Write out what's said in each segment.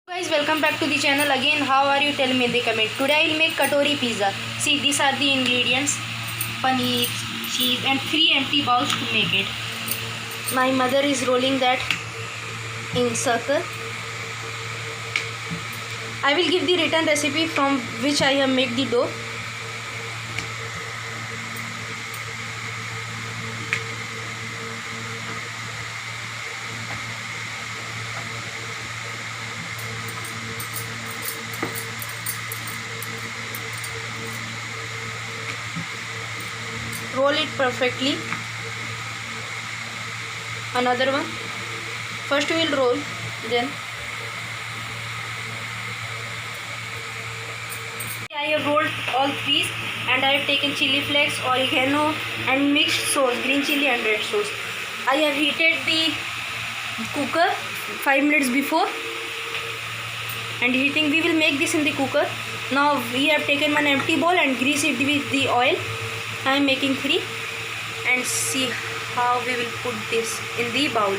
Guys, welcome back to the channel again. How are you? Tell me in the comment. Today I will make katori pizza. See, these are the ingredients: paneer, cheese, and 3 empty bowls to make it. My mother is rolling that in circle. I will give the written recipe from which I have made the dough. Roll it perfectly. Another one. First we will roll, then I have rolled all three, and I have taken chili flakes, oregano, and mixed sauce, green chili and red sauce. I have heated the cooker 5 minutes before, and heating. We will make this in the cooker. Now we have taken one empty bowl and grease it with the oil. I am making 3, and see how we will put this in the bowl.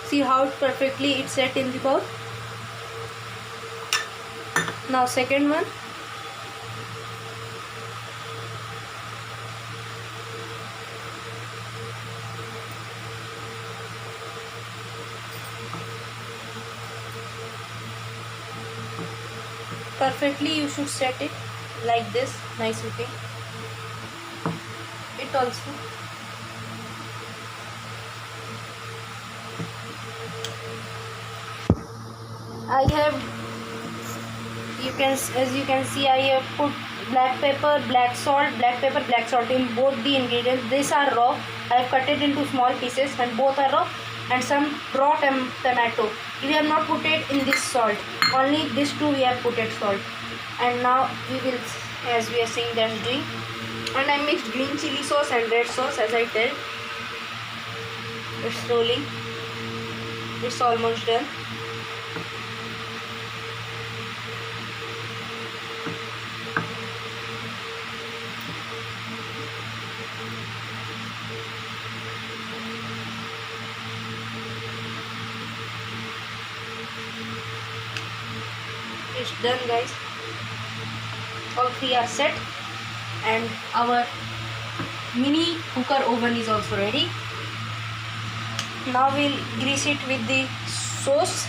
See how perfectly it's set in the bowl. Now second one. Perfectly you should set it like this, nice looking. It also. I have, as you can see, I have put black pepper, black salt in both the ingredients. These are raw. I have cut it into small pieces, and both are raw. And some raw tomato. We have not put it in this salt. Only this two we have put it salt. And now we will, as we are seeing that's doing. And I mixed green chili sauce and red sauce, as I tell. It's rolling. It's almost done. It's done, guys. All 3 are set, and our mini cooker oven is also ready. Now we'll grease it with the sauce.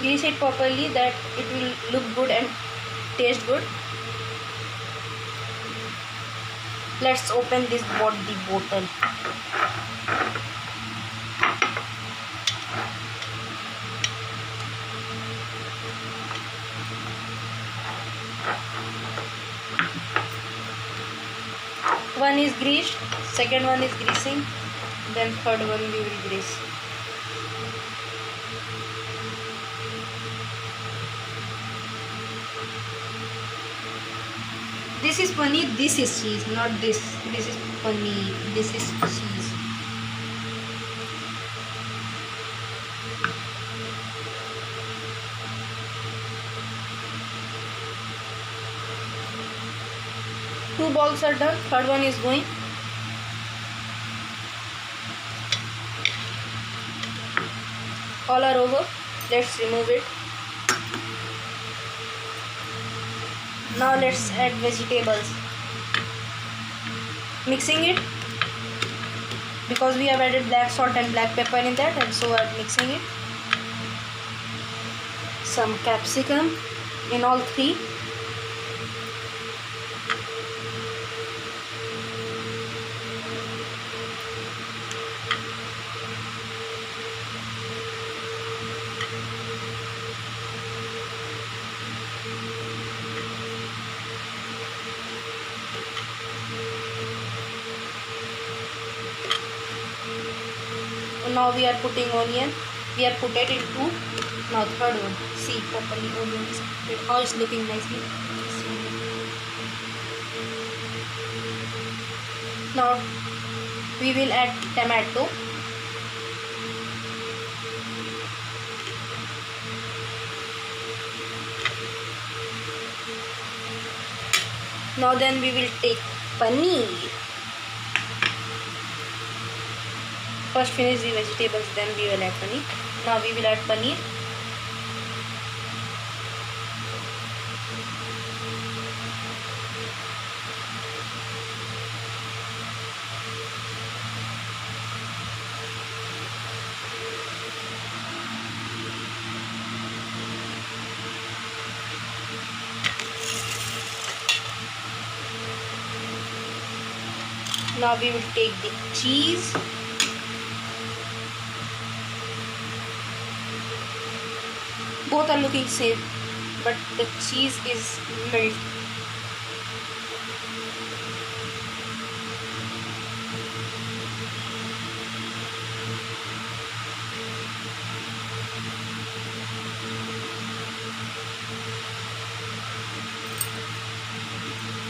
Grease it properly that it will look good and taste good. Let's open this bottle. One is greased, second one is greasing, then third one we will grease. This is paneer, this is cheese, not this. This is paneer, this is cheese. Two balls are done, third one is going. All are over. Let's remove it. Now let's add vegetables. Mixing it, because we have added black salt and black pepper in that, and so I'm mixing it. Some capsicum in all 3. Now we are putting onion. We are put it into now third one. See properly onions. How it's looking nicely. Now we will add tomato. Now then we will take paneer. First finish the vegetables, then we will add paneer. Now we will add paneer. Now we will take the cheese. Both are looking same, but the cheese is melted.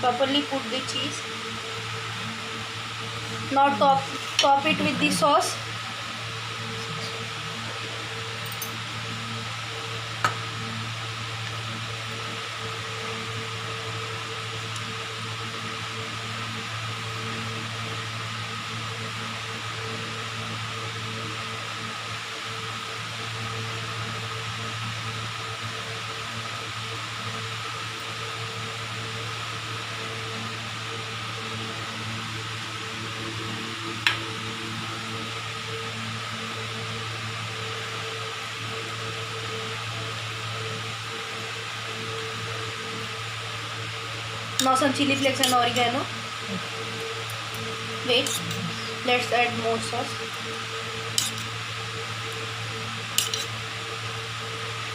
Properly put the cheese. Now top it with the sauce. Now some chili flakes and oregano. Wait, let's add more sauce.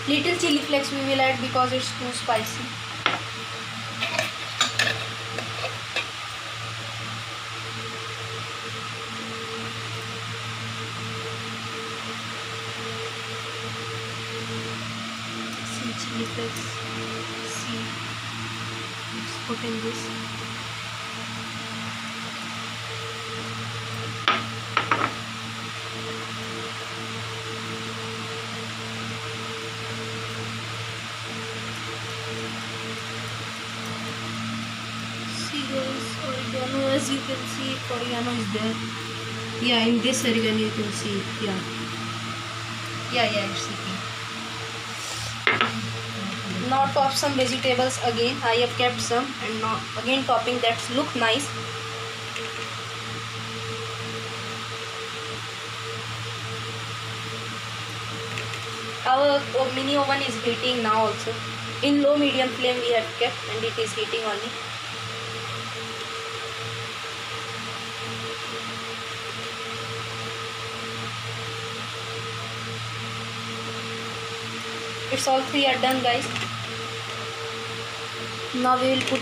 Little chili flakes we will add because it's too spicy. See chili flakes. See. Let's put in this. See guys, oregano, as you can see, oregano is there. Yeah, in this oregano you can see it. Yeah, it's sitting. Now top some vegetables again. I have kept some and now again topping that look nice. Our mini oven is heating now also. In low medium flame we have kept and it is heating only. It's all three are done guys. Now we will put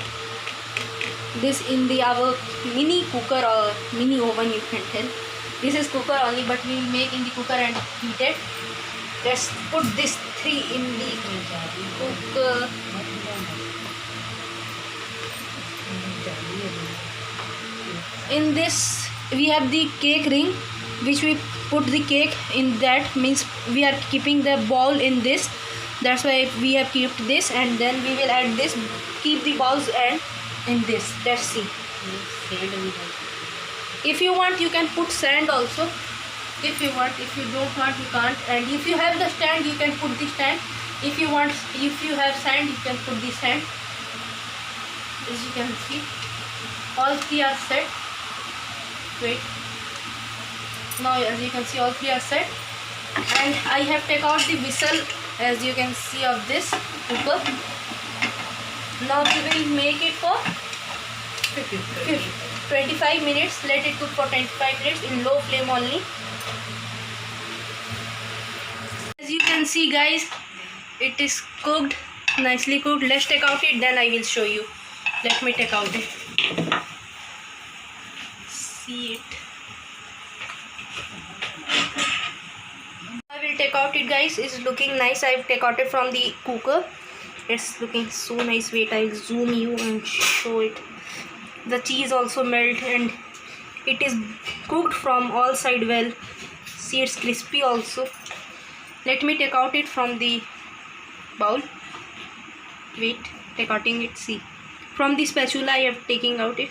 this in the our mini cooker or mini oven, you can tell. This is cooker only, but we will make in the cooker and heat it. Let's put this three in the cooker. In this we have the cake ring, which we put the cake in. That means we are keeping the ball in this. That's why we have kept this, and then we will add this, keep the balls and in this. Let's see. If you want you can put sand also. If you want, if you don't want you can't. And if you have the stand you can put the stand. If you have sand you can put the sand. As you can see, all three are set. Wait. Now as you can see all three are set. And I have taken out the whistle, as you can see, of this cooker. Now we will make it for 25 minutes. Let it cook for 25 minutes in low flame only. As you can see guys, it is cooked, nicely cooked. Let's take out it, then I will show you. Let me take out it. See it. take out it, guys. It's looking nice. I've take out it from the cooker. It's looking so nice. Wait, I'll zoom you and show it. The cheese also melt and it is cooked from all side well. See, it's crispy also. Let me take out it from the bowl. Wait, take outing it. See, from the spatula I have taking out it.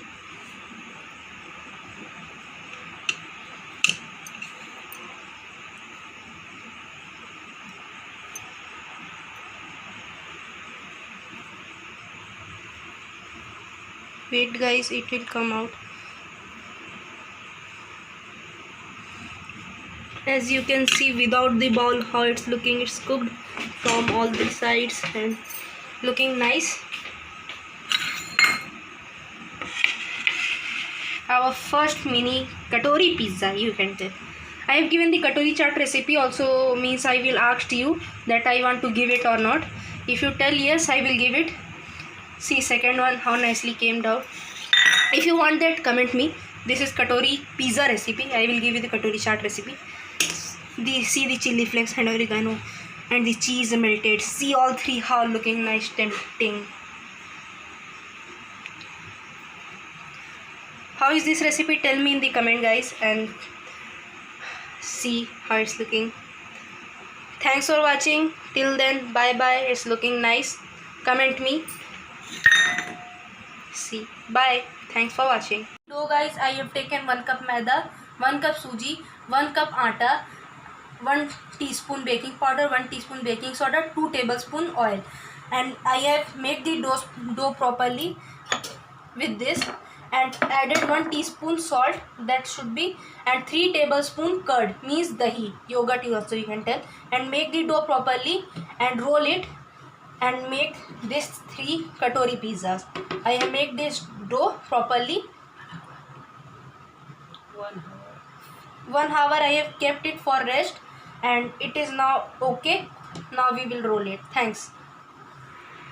Wait, guys, it will come out. As you can see without the bowl how it's looking. It's cooked from all the sides and looking nice. Our first mini katori pizza, you can tell. I have given the katori chaat recipe also, means I will ask you that I want to give it or not. If you tell yes, I will give it. See, second one how nicely came down. If you want that, comment me. This is katori pizza recipe. I will give you the katori chaat recipe. See the chili flakes and oregano and the cheese melted. See all three how looking nice, tempting. How is this recipe? Tell me in the comment, guys, and see how it's looking. Thanks for watching. Till then, bye bye. It's looking nice. Comment me. See, bye. Thanks for watching. So guys, I have taken 1 cup maida, 1 cup suji, 1 cup atta, 1 teaspoon baking powder, 1 teaspoon baking soda, 2 tablespoon oil, and I have made the dough properly with this and added 1 teaspoon salt, that should be, and 3 tablespoon curd, means dahi, yogurt also you can tell, and make the dough properly and roll it and make this 3 katori pizzas. I have made this dough properly. 1 hour I have kept it for rest and it is now okay. Now we will roll it. Thanks.